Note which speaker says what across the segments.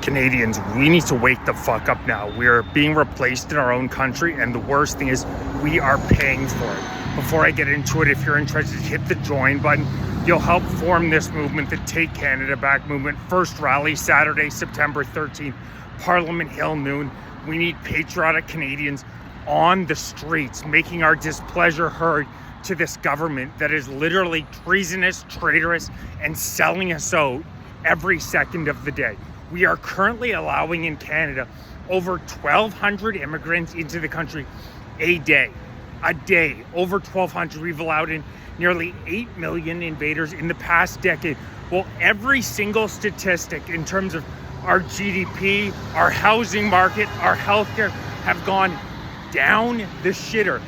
Speaker 1: Canadians, we need to wake the fuck up now. We're being replaced in our own country, and the worst thing is we are paying for it. Before I get into it, if you're interested, hit the join button. You'll help form this movement, the Take Canada Back movement. First rally, Saturday, September 13th, Parliament Hill, noon. We need patriotic Canadians on the streets, making our displeasure heard to this government that is literally treasonous, traitorous, and selling us out every second of the day. We are currently allowing in Canada over 1,200 immigrants into the country a day. Over 1,200. We've allowed in nearly 8 million invaders in the past decade. Well, every single statistic in terms of our GDP, our housing market, our healthcare have gone down the shitter.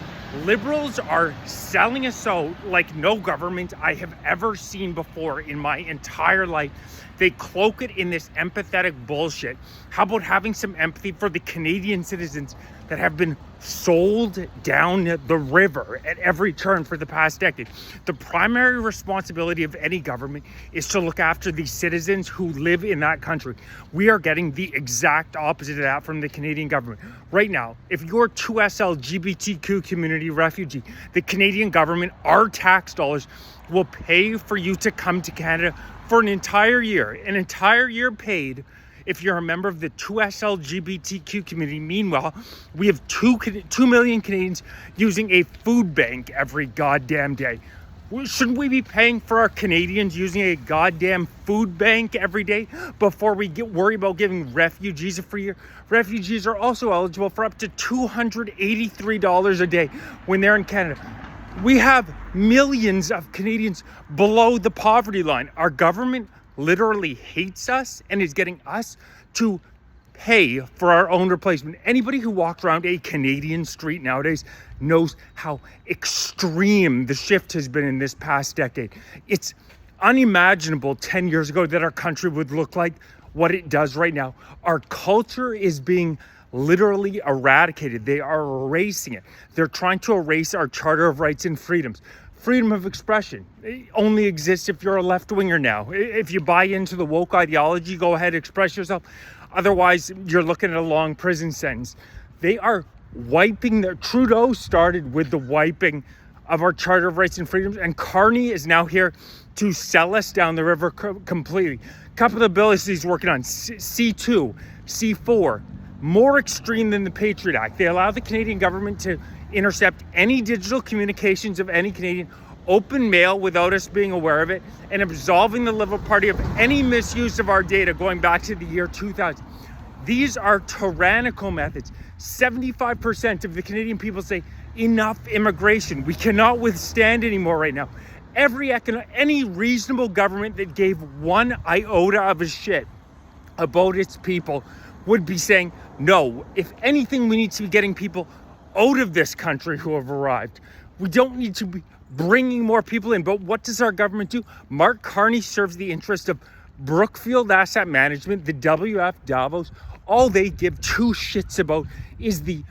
Speaker 1: Liberals are selling us out like no government I have ever seen before in my entire life. They cloak it in this empathetic bullshit. How about having some empathy for the Canadian citizens that have been sold down the river at every turn for the past decade? The primary responsibility of any government is to look after the citizens who live in that country. We are getting the exact opposite of that from the Canadian government. Right now, if you're 2S LGBTQ community refugee, the Canadian government, our tax dollars, will pay for you to come to Canada for an entire year paid if you're a member of the 2S LGBTQ community. Meanwhile, we have 2 million Canadians using a food bank every goddamn day. Shouldn't we be paying for our Canadians using a goddamn food bank every day before we worry about giving refugees a free year? Refugees are also eligible for up to $283 a day when they're in Canada. We have millions of Canadians below the poverty line. Our government literally hates us and is getting us to pay for our own replacement. Anybody who walks around a Canadian street nowadays knows how extreme the shift has been in this past decade. It's unimaginable 10 years ago that our country would look like what it does right now. Our culture is being literally eradicated. They are erasing it. They're trying to erase our Charter of Rights and Freedoms. Freedom of expression only exists if you're a left-winger now. If you buy into the woke ideology, go ahead, express yourself. Otherwise, you're looking at a long prison sentence. They are wiping Trudeau started with the wiping of our Charter of Rights and Freedoms, and Carney is now here to sell us down the river completely. A couple of the bills he's working on, C2, C4, more extreme than the Patriot Act. They allow the Canadian government to intercept any digital communications of any Canadian, open mail without us being aware of it, and absolving the Liberal Party of any misuse of our data going back to the year 2000. These are tyrannical methods. 75% of the Canadian people say, enough immigration. We cannot withstand anymore right now. Any reasonable government that gave one iota of a shit about its people would be saying, no, if anything, we need to be getting people out of this country who have arrived. We don't need to be bringing more people in. But what does our government do? Mark Carney serves the interest of Brookfield Asset Management, the WF Davos. All they give two shits about is the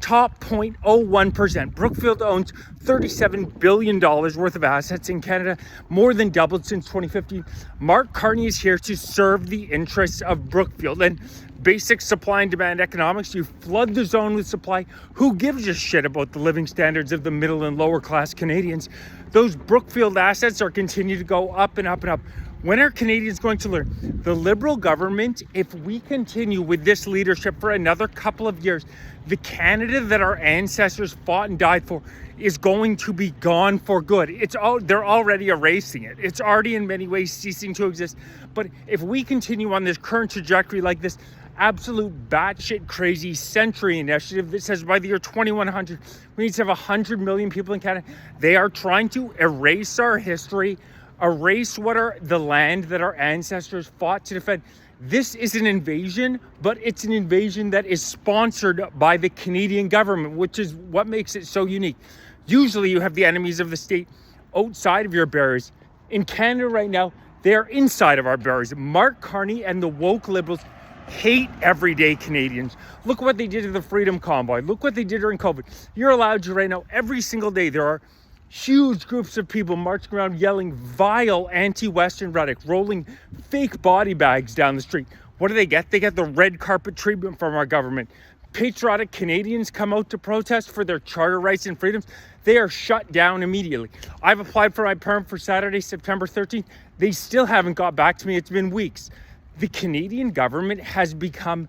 Speaker 1: top 0.01%. Brookfield owns $37 billion worth of assets in Canada, more than doubled since 2015. Mark Carney is here to serve the interests of Brookfield. And basic supply and demand economics, you flood the zone with supply. Who gives a shit about the living standards of the middle and lower class Canadians? Those Brookfield assets are continuing to go up and up and up. When are Canadians going to learn? The Liberal government, if we continue with this leadership for another couple of years, the Canada that our ancestors fought and died for is going to be gone for good. They're already erasing it. It's already in many ways ceasing to exist. But if we continue on this current trajectory like this, absolute batshit crazy century initiative that says by the year 2100, we need to have 100 million people in Canada. They are trying to erase our history, erase the land that our ancestors fought to defend. This is an invasion, but it's an invasion that is sponsored by the Canadian government, which is what makes it so unique. Usually you have the enemies of the state outside of your barriers. In Canada right now, they're inside of our barriers. Mark Carney and the woke Liberals hate everyday Canadians. Look what they did to the Freedom Convoy. Look what they did during COVID. You're allowed to right now, every single day, there are huge groups of people marching around yelling vile anti-Western rhetoric, rolling fake body bags down the street. What do they get? They get the red carpet treatment from our government. Patriotic Canadians come out to protest for their charter rights and freedoms. They are shut down immediately. I've applied for my permit for Saturday, September 13th. They still haven't got back to me. It's been weeks. The Canadian government has become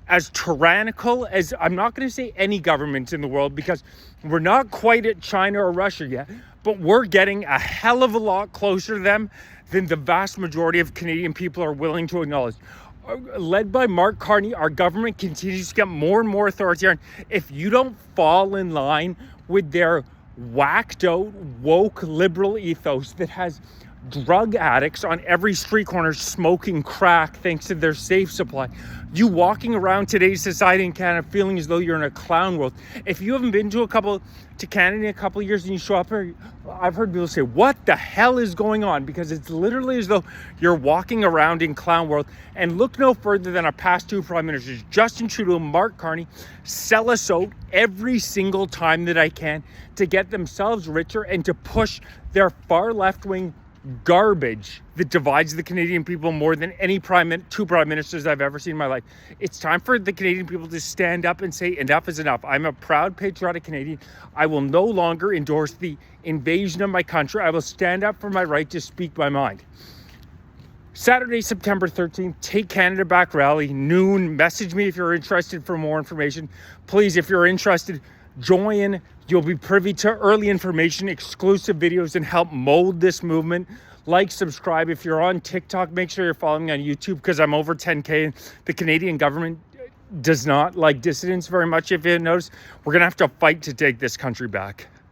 Speaker 1: as tyrannical as, I'm not going to say any government in the world, because we're not quite at China or Russia yet, but we're getting a hell of a lot closer to them than the vast majority of Canadian people are willing to acknowledge. Led by Mark Carney, our government continues to get more and more authoritarian. If you don't fall in line with their whacked out, woke, liberal ethos that has drug addicts on every street corner smoking crack thanks to their safe supply, you walking around today's society in Canada feeling as though you're in a clown world. If you haven't been to Canada in a couple of years and you show up here, I've heard people say, what the hell is going on? Because it's literally as though you're walking around in clown world. And look no further than our past two prime ministers, Justin Trudeau and Mark Carney, sell us out every single time that I can to get themselves richer and to push their far left-wing garbage that divides the Canadian people more than any two prime ministers I've ever seen in my life. It's time for the Canadian people to stand up and say enough is enough. I'm a proud patriotic Canadian. I will no longer endorse the invasion of my country. I will stand up for my right to speak my mind. Saturday, September 13th, Take Canada Back rally, noon. Message me if you're interested for more information. Please, if you're interested, join. You'll be privy to early information, exclusive videos, and help mold this movement. Like, subscribe. If you're on TikTok, make sure you're following me on YouTube, because I'm over 10K. And the Canadian government does not like dissidents very much. If you notice, we're going to have to fight to take this country back.